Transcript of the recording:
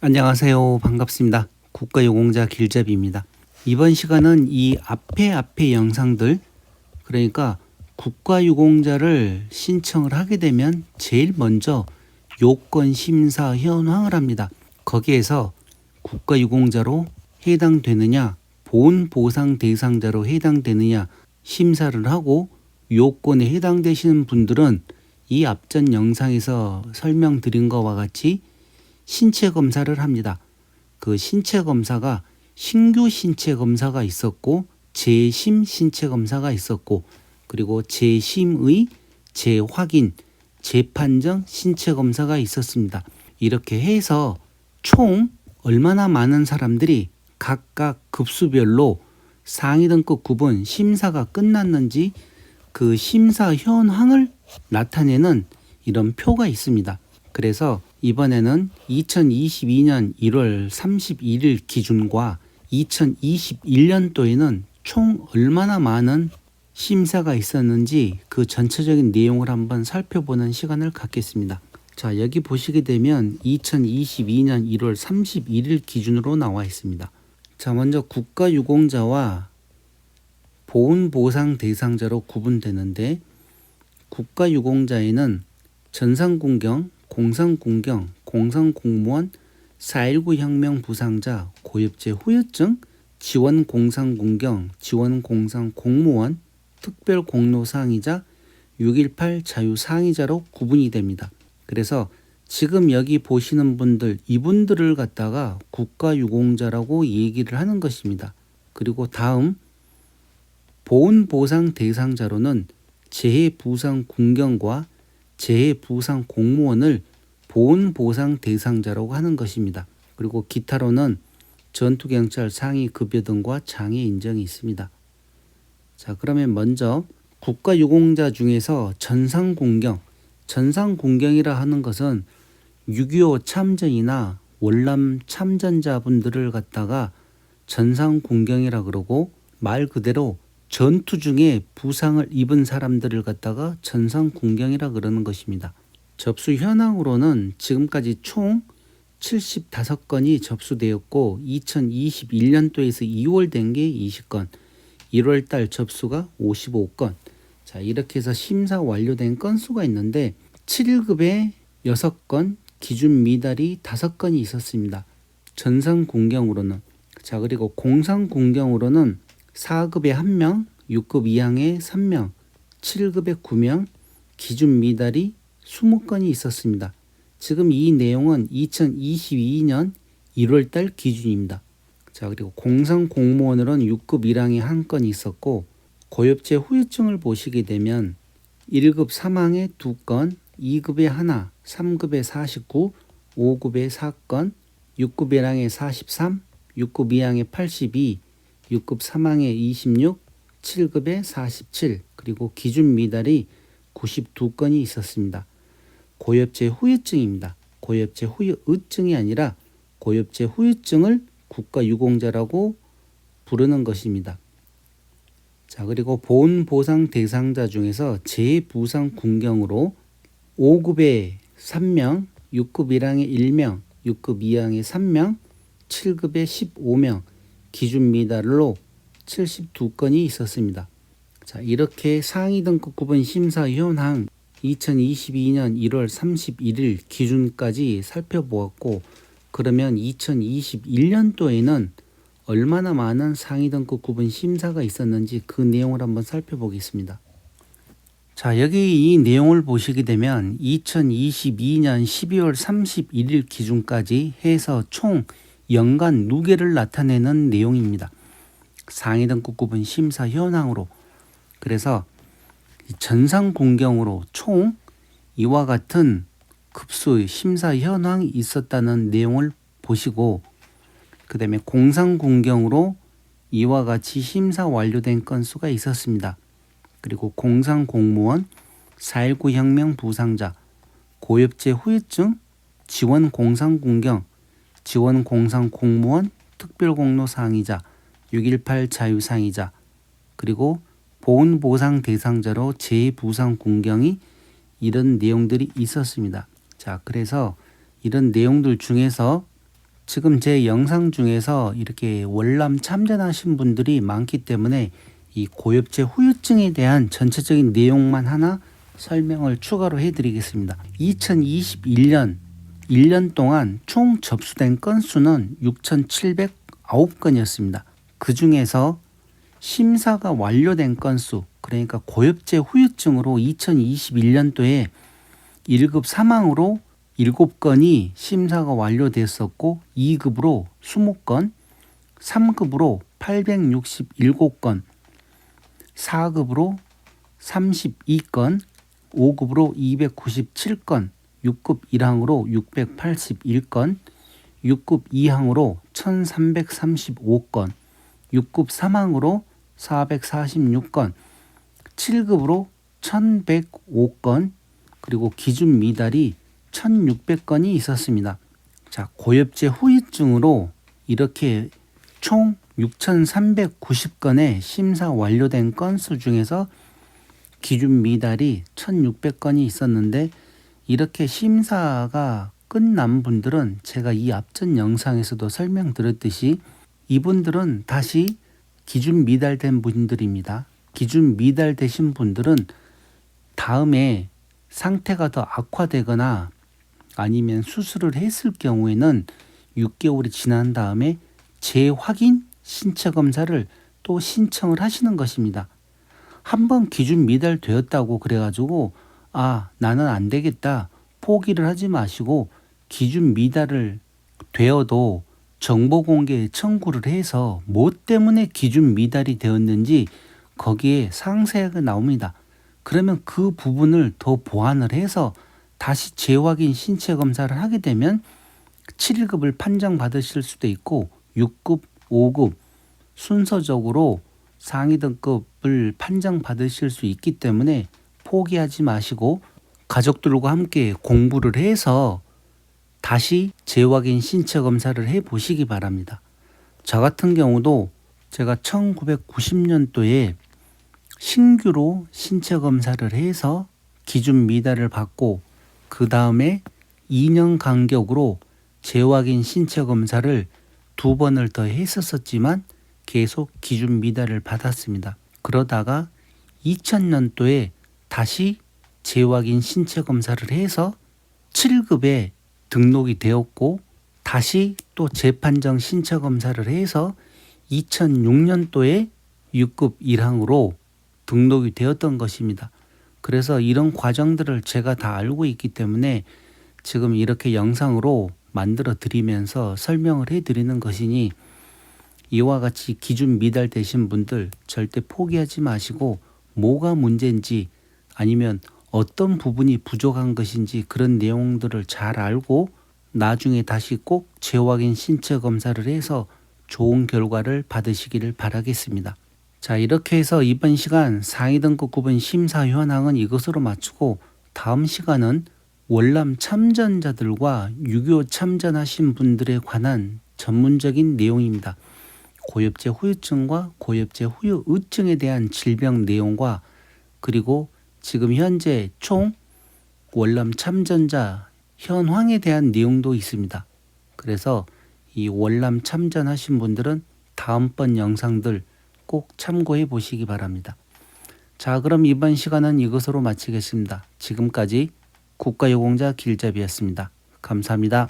안녕하세요. 반갑습니다. 국가유공자 길잡이입니다. 이번 시간은 이 앞에 영상들, 그러니까 국가유공자를 신청을 하게 되면 제일 먼저 요건 심사 현황을 합니다. 거기에서 국가유공자로 해당되느냐, 보훈보상 대상자로 해당되느냐 심사를 하고, 요건에 해당되시는 분들은 이 앞전 영상에서 설명드린 것과 같이 신체 검사를 합니다. 그 신체 검사가 신규 신체 검사가 있었고, 재심 신체 검사가 있었고, 그리고 재심의 재확인, 재판정 신체 검사가 있었습니다. 이렇게 해서 총 얼마나 많은 사람들이 각각 급수별로 상위 등급 구분 심사가 끝났는지 그 심사 현황을 나타내는 이런 표가 있습니다. 그래서 이번에는 2022년 1월 31일 기준과 2021년도에는 총 얼마나 많은 심사가 있었는지 그 전체적인 내용을 한번 살펴보는 시간을 갖겠습니다. 자, 여기 보시게 되면 2022년 1월 31일 기준으로 나와 있습니다. 자, 먼저 국가유공자와 보훈보상 대상자로 구분되는데, 국가유공자에는 전상군경, 공상군경, 공상공무원, 4.19 혁명 부상자, 고엽제 후유증, 지원공상군경, 지원공상공무원, 특별공로상의자, 6.18 자유상의자로 구분이 됩니다. 그래서 지금 여기 보시는 분들, 이분들을 갖다가 국가유공자라고 얘기를 하는 것입니다. 그리고 다음 보훈보상 대상자로는 재해부상군경과 재해부상공무원을 보훈보상 대상자라고 하는 것입니다. 그리고 기타로는 전투경찰 상위급여 등과 장애 인정이 있습니다. 자, 그러면 먼저 국가유공자 중에서 전상군경이라 하는 것은 6.25 참전이나 월남 참전자분들을 갖다가 전상군경이라 그러고, 말 그대로 전투 중에 부상을 입은 사람들을 갖다가 전상군경이라 그러는 것입니다. 접수 현황으로는 지금까지 총 75건이 접수되었고, 2021년도에서 2월 된 게 20건, 1월 달 접수가 55건. 자, 이렇게 해서 심사 완료된 건수가 있는데 7급에 6건, 기준 미달이 5건이 있었습니다. 전상군경으로는. 자, 그리고 공상군경으로는 4급에 1명, 6급 이항에 3명, 7급에 9명, 기준 미달이 20건이 있었습니다. 지금 이 내용은 2022년 1월달 기준입니다. 자, 그리고 공상공무원으로는 6급 1항에 1건이 있었고, 고엽제 후유증을 보시게 되면 1급 사망에 2건, 2급에 1, 3급에 49, 5급에 4건, 6급 1항에 43, 6급 2항에 82, 6급 사망에 26, 7급에 47, 그리고 기준 미달이 92건이 있었습니다. 고엽제 후유증입니다. 고엽제 후유증이 아니라 고엽제 후유증을 국가유공자라고 부르는 것입니다. 자, 그리고 보훈보상 대상자 중에서 재부상군경으로 5급에 3명, 6급 1항에 1명, 6급 2항에 3명, 7급에 15명, 기준 미달로 72건이 있었습니다. 자, 이렇게 상위 등급 구분 심사 현황 2022년 1월 31일 기준까지 살펴보았고, 그러면 2021년도에는 얼마나 많은 상위 등급 구분 심사가 있었는지 그 내용을 한번 살펴보겠습니다. 자, 여기 이 내용을 보시게 되면 2022년 12월 31일 기준까지 해서 총 연간 누계를 나타내는 내용입니다. 상위 등급 구분 심사 현황으로. 그래서 전상군경으로 총 이와 같은 급수 심사 현황이 있었다는 내용을 보시고, 그 다음에 공상군경으로 이와 같이 심사 완료된 건수가 있었습니다. 그리고 공상공무원, 4.19 혁명 부상자, 고엽제 후유증, 지원공상군경, 지원공상공무원, 특별공로상의자, 6.18 자유상의자, 그리고 보훈보상 대상자로 재부상군경이 이런 내용들이 있었습니다. 자, 그래서 이런 내용들 중에서 지금 제 영상 중에서 이렇게 월남 참전하신 분들이 많기 때문에 이 고엽제 후유증에 대한 전체적인 내용만 하나 설명을 추가로 해드리겠습니다. 2021년 1년 동안 총 접수된 건수는 6,709건이었습니다. 그 중에서 심사가 완료된 건수, 그러니까 고엽제 후유증으로 2021년도에 1급 사망으로 7건이 심사가 완료됐었고 2급으로 20건, 3급으로 867건, 4급으로 32건, 5급으로 297건, 6급 1항으로 681건, 6급 2항으로 1335건, 6급 3항으로 446건, 7급으로 1105건, 그리고 기준 미달이 1600건이 있었습니다. 자, 고엽제 후유증으로 이렇게 총 6390건의 심사 완료된 건수 중에서 기준 미달이 1600건이 있었는데, 이렇게 심사가 끝난 분들은 제가 이 앞전 영상에서도 설명드렸듯이 이분들은 다시 기준 미달된 분들입니다. 기준 미달되신 분들은 다음에 상태가 더 악화되거나 아니면 수술을 했을 경우에는 6개월이 지난 다음에 재확인 신체 검사를 또 신청을 하시는 것입니다. 한번 기준 미달되었다고 그래가지고 나는 안 되겠다 포기를 하지 마시고, 기준 미달을 되어도 정보 공개 청구를 해서 뭐 때문에 기준 미달이 되었는지 거기에 상세하게 나옵니다. 그러면 그 부분을 더 보완을 해서 다시 재확인 신체 검사를 하게 되면 7급을 판정받으실 수도 있고 6급, 5급 순서적으로 상위 등급을 판정받으실 수 있기 때문에 포기하지 마시고 가족들과 함께 공부를 해서 다시 재확인 신체 검사를 해보시기 바랍니다. 저 같은 경우도 제가 1990년도에 신규로 신체 검사를 해서 기준 미달을 받고 그 다음에 2년 간격으로 재확인 신체 검사를 2번을 더 했었지만 계속 기준 미달을 받았습니다. 그러다가 2000년도에 다시 재확인 신체 검사를 해서 7급에 등록이 되었고, 다시 또 재판정 신체 검사를 해서 2006년도에 6급 1항으로 등록이 되었던 것입니다. 그래서 이런 과정들을 제가 다 알고 있기 때문에 지금 이렇게 영상으로 만들어 드리면서 설명을 해 드리는 것이니, 이와 같이 기준 미달되신 분들 절대 포기하지 마시고 뭐가 문제인지 아니면 어떤 부분이 부족한 것인지 그런 내용들을 잘 알고 나중에 다시 꼭 재확인 신체 검사를 해서 좋은 결과를 받으시기를 바라겠습니다. 자, 이렇게 해서 이번 시간 상위 등급 구분 심사 현황은 이것으로 마치고, 다음 시간은 월남 참전자들과 6.25 참전하신 분들에 관한 전문적인 내용입니다. 고엽제 후유증과 고엽제 후유의증에 대한 질병 내용과 그리고 지금 현재 총 월남 참전자 현황에 대한 내용도 있습니다. 그래서 이 월남 참전하신 분들은 다음번 영상들 꼭 참고해 보시기 바랍니다. 자, 그럼 이번 시간은 이것으로 마치겠습니다. 지금까지 국가유공자 길잡이였습니다. 감사합니다.